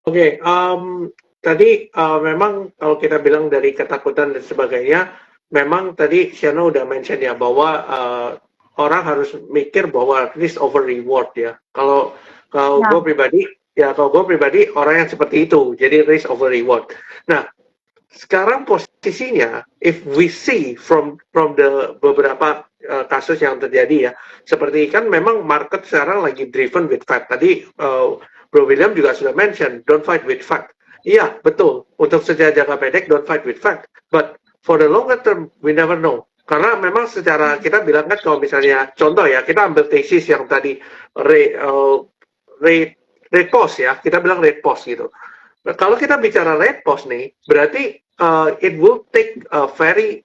Oke, tadi memang kalau kita bilang dari ketakutan dan sebagainya, memang tadi Shano udah mention ya bahwa orang harus mikir bahwa risk over reward ya. Kalau kalau gue Nah, pribadi kalau gue pribadi orang yang seperti itu, jadi risk over reward. Nah, sekarang posisinya, if we see from the beberapa kasus yang terjadi ya, seperti kan memang market sekarang lagi driven with fact. Tadi Bro William juga sudah mention, don't fight with fact. Iya, betul. Untuk secara jangka pendek, don't fight with fact. But for the longer term, we never know. Karena memang secara kita bilang kan kalau misalnya contoh ya, kita ambil tesis yang tadi rate rate post ya, kita bilang rate post gitu. Nah, kalau kita bicara rate post nih, berarti it will take very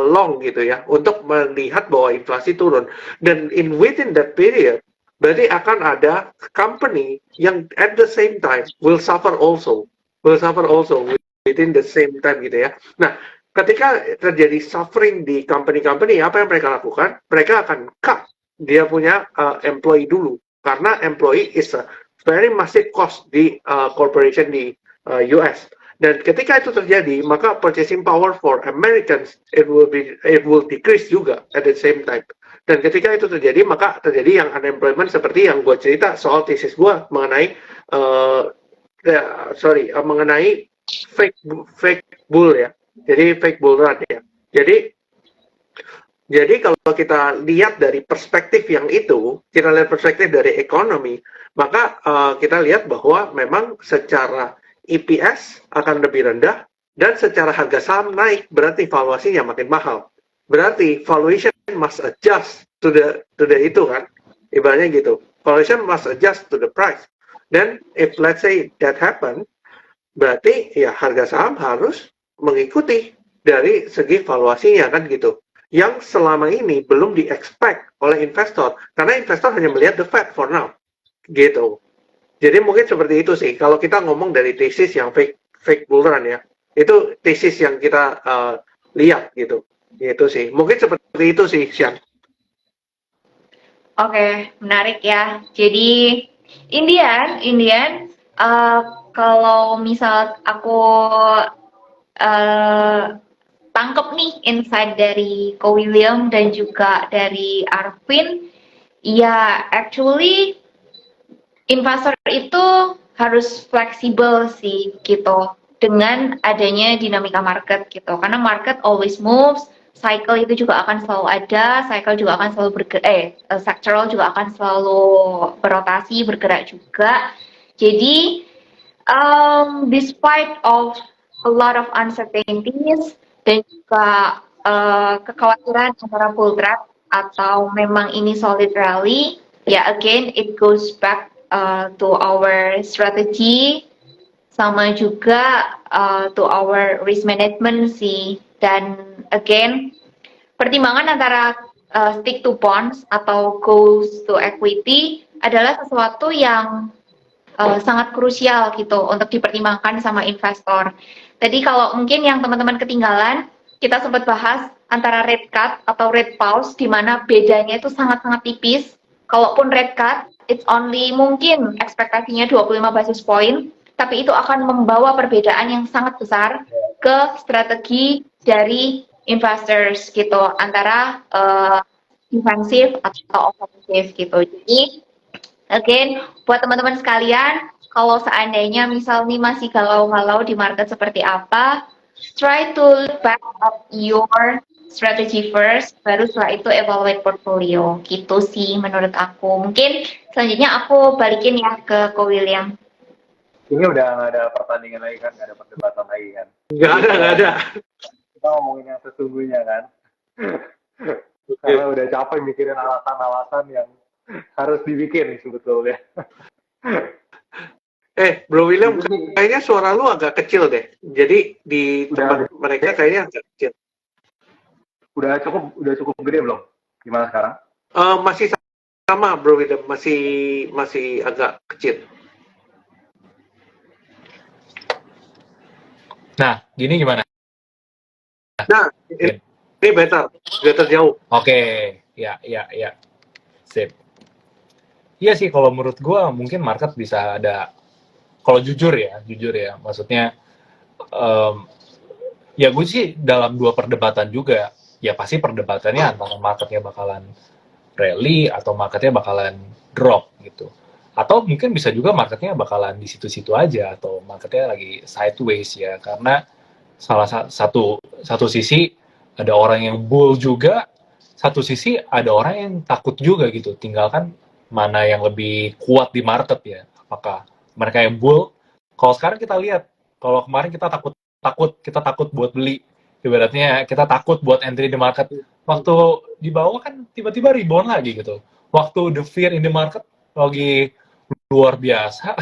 long gitu ya untuk melihat bahwa inflasi turun. Dan within that period, berarti akan ada company yang at the same time will suffer also within the same time gitu ya. Nah, ketika terjadi suffering di company-company, apa yang mereka lakukan? Mereka akan cut dia punya employee dulu, karena employee is a very massive cost di corporation di US. Dan ketika itu terjadi, maka purchasing power for Americans it will decrease juga at the same time. Dan ketika itu terjadi, maka terjadi yang unemployment seperti yang gue cerita soal tesis gue mengenai mengenai fake bull ya. Jadi fake bull run ya. Jadi kalau kita lihat dari perspektif yang itu, kita lihat perspektif dari ekonomi, maka kita lihat bahwa memang secara EPS akan lebih rendah dan secara harga saham naik, berarti valuasinya makin mahal. Berarti valuation must adjust to the itu kan, ibaratnya gitu. Valuation must adjust to the price. Dan if let's say that happen, berarti ya harga saham harus mengikuti dari segi valuasinya kan gitu. Yang selama ini belum di-expect oleh investor, karena investor hanya melihat the fact for now, gitu. Jadi mungkin seperti itu sih, kalau kita ngomong dari tesis yang fake bull run ya, itu tesis yang kita lihat gitu. Gitu sih, mungkin seperti itu sih, Sian. oke, menarik ya. Jadi Indian, kalau misal aku eh, tangkep nih insight dari Ko William dan juga dari Arvin, ya actually investor itu harus fleksibel sih gitu dengan adanya dinamika market gitu. Karena market always moves, cycle itu juga akan selalu ada, cycle juga akan selalu bergerak, sectoral juga akan selalu berotasi, bergerak juga. Jadi despite of a lot of uncertainties dan juga kekhawatiran antara bull trap atau memang ini solid rally, ya again it goes back to our strategy sama juga to our risk management sih. Dan again pertimbangan antara stick to bonds atau goes to equity adalah sesuatu yang sangat krusial gitu untuk dipertimbangkan sama investor. Tadi kalau mungkin yang teman-teman ketinggalan, kita sempat bahas antara rate cut atau rate pause, di mana bedanya itu sangat-sangat tipis. Kalaupun rate cut, it's only mungkin ekspektasinya 25 basis point, tapi itu akan membawa perbedaan yang sangat besar ke strategi dari investors gitu, antara defensif atau offensif gitu. Jadi again, buat teman-teman sekalian, kalau seandainya misal nih masih galau-galau di market seperti apa, try to look back at your strategy first, baru setelah itu evaluate portfolio. Gitu sih menurut aku. Mungkin selanjutnya aku balikin ya ke Ko William. Ini udah nggak ada pertandingan lagi kan, nggak ada perdebatan lagi kan. Nggak ada. Kita ngomongin yang sesungguhnya kan. Karena udah capek mikirin alasan-alasan yang harus dibikin sebetulnya. Bro William, kayaknya suara lu agak kecil deh. Jadi di tempat mereka kayaknya agak kecil. Udah cukup gede belum? Gimana sekarang? Masih sama Bro William, masih agak kecil. Nah, gini gimana? Nah, ini better jauh. Oke, ya. Sip. Iya sih, kalau menurut gue mungkin market bisa ada kalau jujur ya, maksudnya ya gue sih dalam dua perdebatan juga, ya pasti perdebatannya antara marketnya bakalan rally atau marketnya bakalan drop gitu. Atau mungkin bisa juga marketnya bakalan di situ-situ aja atau marketnya lagi sideways ya, karena satu sisi ada orang yang bull juga, satu sisi ada orang yang takut juga gitu. Tinggalkan mana yang lebih kuat di market ya. Apakah mereka yang bull? Kalau sekarang kita lihat, kalau kemarin kita takut buat beli, ibaratnya kita takut buat entry di market. Waktu di bawah kan tiba-tiba rebound lagi gitu. Waktu the fear in the market lagi luar biasa,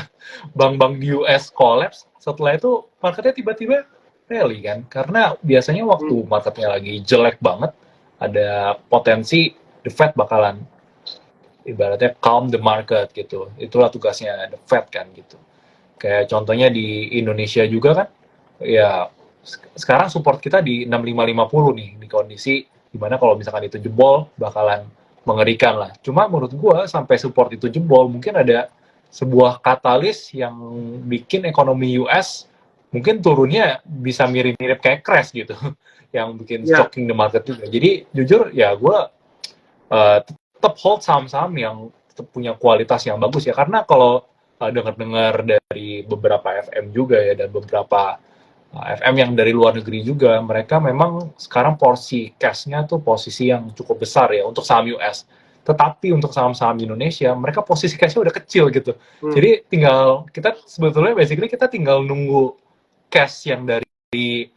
bank-bank di US collapse, setelah itu marketnya tiba-tiba rally kan, karena biasanya waktu marketnya lagi jelek banget, ada potensi the Fed bakalan ibaratnya calm the market gitu. Itulah tugasnya the Fed kan gitu. Kayak contohnya di Indonesia juga kan, ya sekarang support kita di 6550 nih, di kondisi dimana kalau misalkan itu jebol bakalan mengerikan lah. Cuma menurut gua sampai support itu jebol mungkin ada sebuah katalis yang bikin ekonomi US mungkin turunnya bisa mirip-mirip kayak crash gitu, yang bikin shocking the market juga. Jadi jujur ya gue tetap hold saham-saham yang tetap punya kualitas yang bagus ya, karena kalau dengar-dengar dari beberapa FM juga ya, dan beberapa FM yang dari luar negeri juga, mereka memang sekarang porsi cash-nya tuh posisi yang cukup besar ya untuk saham US. Tetapi untuk saham-saham Indonesia, mereka posisi cash-nya udah kecil gitu. Jadi tinggal kita sebetulnya basically kita tinggal nunggu cash yang dari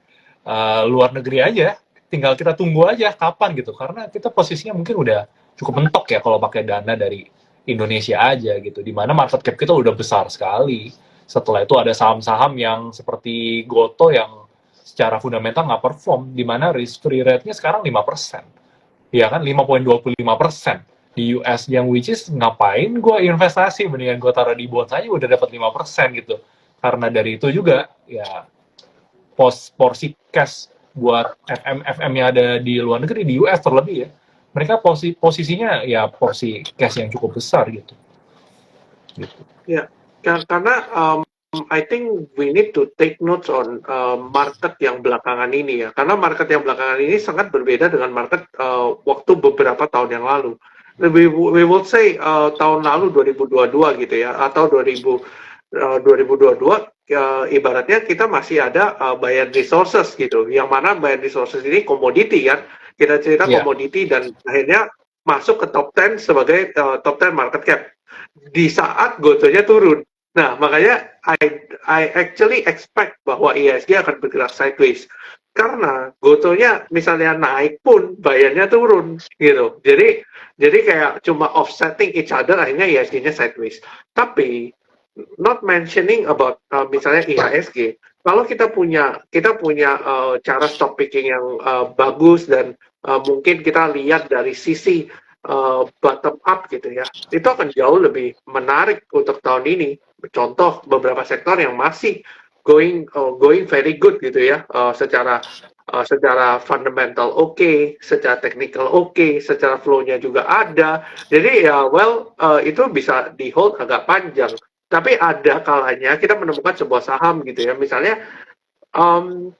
luar negeri aja, tinggal kita tunggu aja kapan gitu, karena kita posisinya mungkin udah cukup mentok ya kalau pakai dana dari Indonesia aja gitu, dimana market cap kita udah besar sekali. Setelah itu ada saham-saham yang seperti Goto yang secara fundamental nggak perform, dimana risk free rate-nya sekarang 5%, ya kan, 5,25% di US, yang which is ngapain gue investasi, mendingan gue taruh di bond aja udah dapat 5% gitu. Karena dari itu juga ya porsi cash buat FM yang ada di luar negeri, di US terlebih ya, mereka posisinya ya porsi cash yang cukup besar gitu. Ya, karena I think we need to take notes on market yang belakangan ini ya, karena market yang belakangan ini sangat berbeda dengan market waktu beberapa tahun yang lalu. We will say tahun lalu 2022 gitu ya, atau 2022 ibaratnya kita masih ada buyer resources gitu, yang mana buyer resources ini komoditi kan, kita cerita komoditi, dan akhirnya masuk ke top 10 sebagai top 10 market cap di saat gotonya turun. Nah, makanya I actually expect bahwa IHSG akan bergerak sideways, karena gotonya misalnya naik pun bayarnya turun gitu. Jadi kayak cuma offsetting each other, akhirnya IHSG-nya sideways. Tapi not mentioning about misalnya IHSG, kalau kita punya cara stop picking yang bagus, dan mungkin kita lihat dari sisi bottom up gitu ya, itu akan jauh lebih menarik untuk tahun ini. Contoh beberapa sektor yang masih going very good gitu ya, secara fundamental oke, secara technical oke, secara flow-nya juga ada. Jadi ya itu bisa di hold agak panjang. Tapi ada kalanya kita menemukan sebuah saham gitu ya, misalnya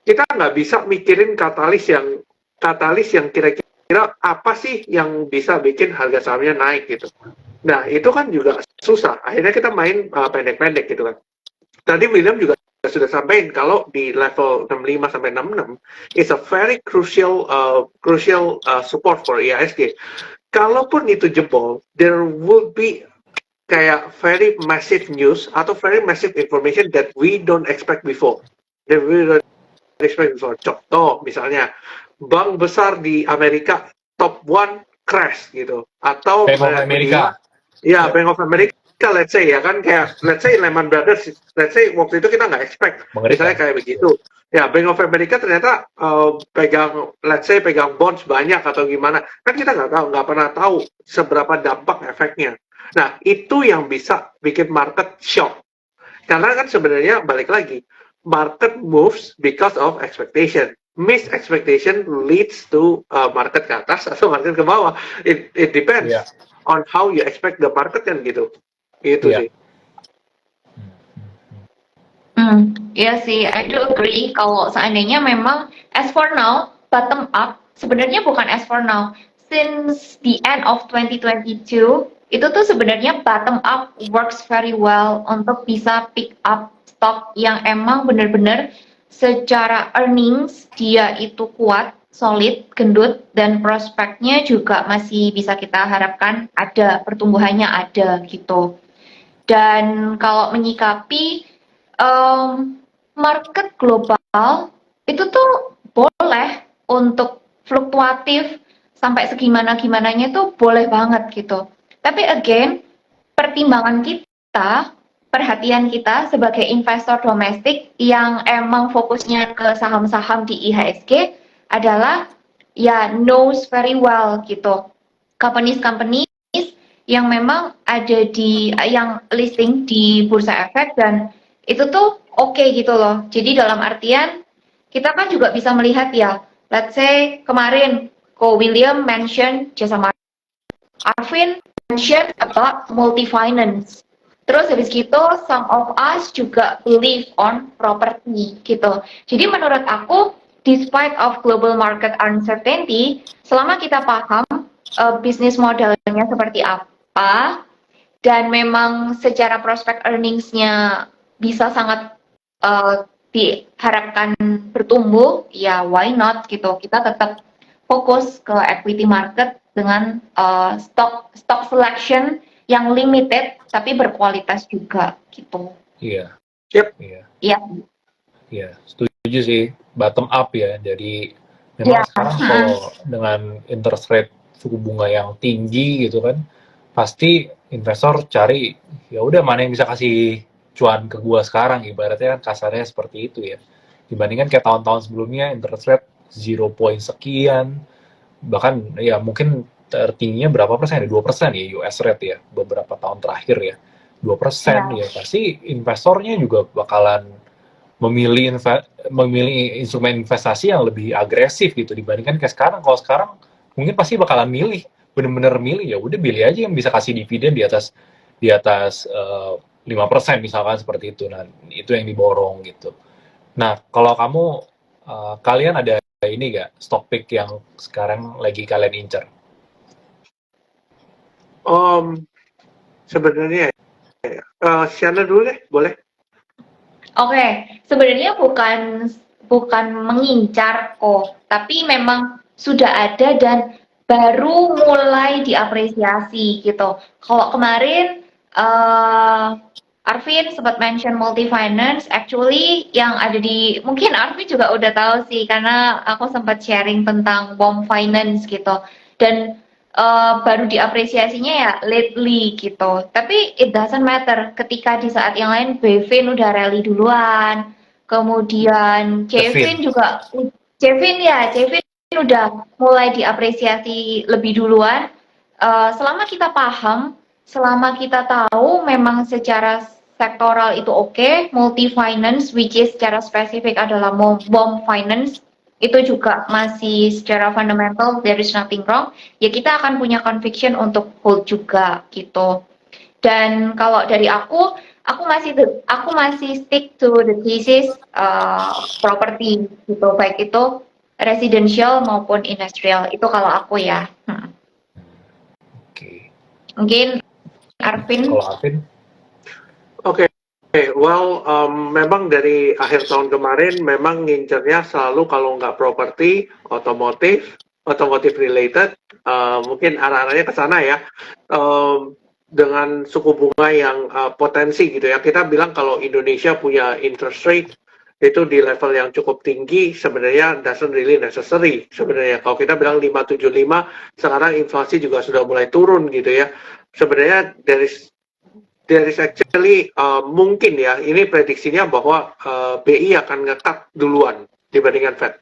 kita nggak bisa mikirin katalis yang kira-kira apa sih yang bisa bikin harga sahamnya naik gitu. Nah, itu kan juga susah. Akhirnya kita main pendek-pendek gitu kan. Tadi William juga sudah sampaikan kalau di level 65 sampai 66 is a very crucial support for IHSG. Kalaupun itu jebol, there will be kayak very massive news atau very massive information that we don't expect before. Contoh misalnya bank besar di Amerika top 1 crash gitu, atau Bank of America. Ya, Bank of America, let's say ya kan, kayak let's say Lehman Brothers, let's say waktu itu kita nggak expect misalnya kayak begitu. Ya, Bank of America ternyata pegang bonds banyak atau gimana, kan kita nggak pernah tahu seberapa dampak efeknya. Nah, itu yang bisa bikin market shock. Karena kan sebenarnya balik lagi, market moves because of expectation. Miss expectation leads to market ke atas atau market ke bawah. It depends on how you expect the market kan gitu. Itu sih. Ya sih, I do agree kalau seandainya memang as for now, bottom up sebenarnya bukan as for now. Since the end of 2022, itu tuh sebenarnya bottom up works very well untuk bisa pick up stock yang emang benar-benar secara earnings dia itu kuat, solid, gendut, dan prospeknya juga masih bisa kita harapkan ada, pertumbuhannya ada gitu. Dan kalau menyikapi em, market global itu tuh boleh untuk fluktuatif sampai segimana-gimananya tuh boleh banget gitu. Tapi again, pertimbangan kita, perhatian kita sebagai investor domestik yang emang fokusnya ke saham-saham di IHSG adalah ya knows very well gitu. Companies-companies yang memang ada di yang listing di bursa efek dan itu tuh oke gitu loh. Jadi dalam artian kita kan juga bisa melihat ya, let's say kemarin Ko William mention jasa marga, Arvin mention about multi finance. Terus habis gitu some of us juga believe on property gitu. Jadi menurut aku despite of global market uncertainty, selama kita paham bisnis modelnya seperti apa dan memang secara prospek earnings-nya bisa sangat diharapkan bertumbuh, ya why not gitu. Kita tetap fokus ke equity market dengan stock selection yang limited tapi berkualitas juga gitu. Iya. Yep. Iya. Iya. Iya, setuju sih. Bottom up ya. Jadi memang sekarang kalau dengan interest rate suku bunga yang tinggi gitu kan, pasti investor cari ya udah mana yang bisa kasih cuan ke gua sekarang, ibaratnya kan kasarnya seperti itu ya. Dibandingkan kayak tahun-tahun sebelumnya interest rate 0 point sekian, bahkan ya mungkin tertingginya berapa persen ya, 2% ya US rate ya beberapa tahun terakhir ya, 2% ya pasti investornya juga bakalan memilih instrumen investasi yang lebih agresif gitu dibandingkan kayak sekarang. Kalau sekarang mungkin pasti bakalan milih, bener-bener milih ya udah pilih aja yang bisa kasih dividen di atas 5% misalkan seperti itu. Nah, itu yang diborong gitu. Nah, kalau kamu kalian ada ini nggak stock pick yang sekarang lagi kalian incer? Sebenarnya Shana dulu deh, boleh? Oke, sebenarnya bukan mengincar kok, tapi memang sudah ada dan baru mulai diapresiasi gitu. Kalau kemarin Arvin sempat mention multi finance, actually yang ada di mungkin Arvin juga udah tahu sih karena aku sempat sharing tentang BOM finance gitu. Dan baru diapresiasinya ya lately gitu. Tapi it doesn't matter ketika di saat yang lain Bevin udah rally duluan, kemudian Cevin udah mulai diapresiasi lebih duluan. Selama kita paham, selama kita tahu memang secara sektoral itu oke, multi finance which is secara spesifik adalah BOM finance itu juga masih secara fundamental there is nothing wrong, ya kita akan punya conviction untuk hold juga gitu. Dan kalau dari aku masih stick to the thesis property gitu, baik itu residential maupun industrial, itu kalau aku ya. Oke. Mungkin Arvin. Kalau Arvin? Oke. Well, memang dari akhir tahun kemarin memang ngincernya selalu kalau nggak properti, otomotif related, mungkin arah-arahnya ke sana ya. Dengan suku bunga yang potensi gitu ya. Kita bilang kalau Indonesia punya interest rate itu di level yang cukup tinggi, sebenarnya doesn't really necessary sebenarnya. Kalau kita bilang 575, sekarang inflasi juga sudah mulai turun gitu ya. Sebenarnya there is actually mungkin ya, ini prediksinya bahwa BI akan ngekat duluan dibandingkan Fed.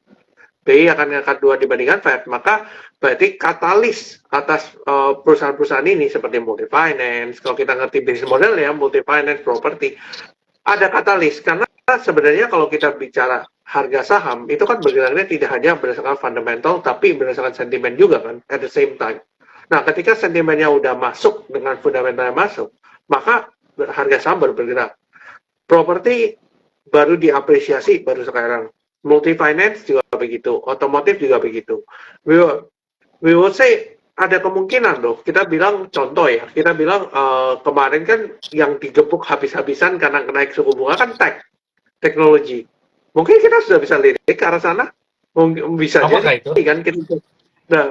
BI akan ngekat duluan dibandingkan Fed, maka berarti katalis atas perusahaan-perusahaan ini seperti multi finance, kalau kita ngerti bisnis model ya, multi finance, property, ada katalis karena sebenarnya kalau kita bicara harga saham itu kan bergeraknya tidak hanya berdasarkan fundamental tapi berdasarkan sentimen juga kan at the same time. Nah, ketika sentimennya udah masuk dengan fundamentalnya masuk, maka harga saham baru bergerak. Properti baru diapresiasi baru sekarang. Multi finance juga begitu, otomotif juga begitu. We will say ada kemungkinan loh. Kita bilang contoh ya, kita bilang kemarin kan yang digebuk habis-habisan karena naik suku bunga kan teknologi. Mungkin kita sudah bisa lirik ke arah sana. Mungkin bisa Apakah jadi itu? kan kita. Nah,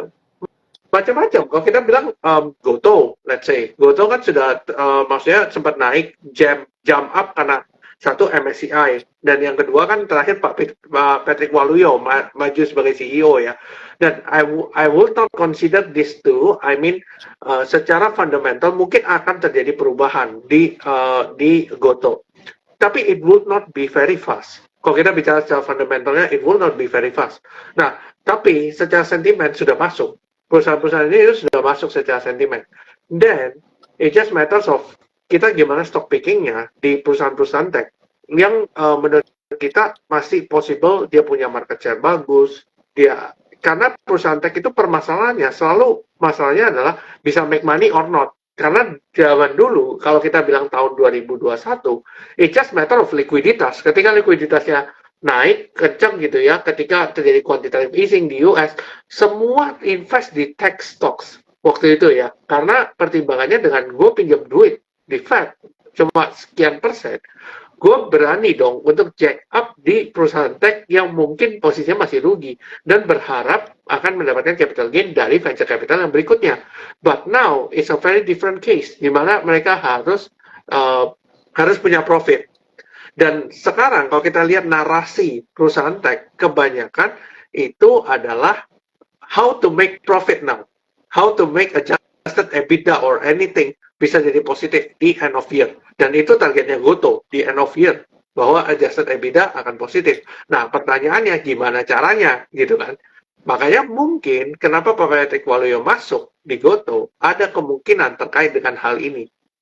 macam-macam. Kalau kita bilang Goto, let's say, Goto kan sudah maksudnya sempat naik jump up karena satu MSCI dan yang kedua kan terakhir Pak Patrick Waluyo maju sebagai CEO ya. Dan I would not consider this too. I mean secara fundamental mungkin akan terjadi perubahan di Goto. Tapi it would not be very fast. Kalau kita bicara secara fundamentalnya, it will not be very fast. Nah, tapi secara sentimen sudah masuk. Perusahaan-perusahaan ini sudah masuk secara sentimen. Then, it just matters of kita gimana stock pickingnya di perusahaan-perusahaan tech yang menurut kita masih possible dia punya market share bagus, karena perusahaan tech itu permasalahannya selalu masalahnya adalah bisa make money or not. Karena zaman dulu, kalau kita bilang tahun 2021, it just matter of likuiditas. Ketika likuiditasnya naik, kencang gitu ya, ketika terjadi quantitative easing di US, semua invest di tech stocks waktu itu ya. Karena pertimbangannya dengan gue pinjam duit di Fed, cuma sekian persen, gue berani dong untuk jack up di perusahaan tech yang mungkin posisinya masih rugi dan berharap akan mendapatkan capital gain dari venture capital yang berikutnya. But now it's a very different case, di mana mereka harus punya profit. Dan sekarang kalau kita lihat narasi perusahaan tech, kebanyakan itu adalah how to make profit now, how to make adjusted EBITDA or anything bisa jadi positif di end of year. Dan itu targetnya Goto di end of year, bahwa adjusted EBITDA akan positif. Nah, pertanyaannya gimana caranya, gitu kan? Makanya mungkin kenapa Pak Patrick Waluyo masuk di Goto, ada kemungkinan terkait dengan hal ini.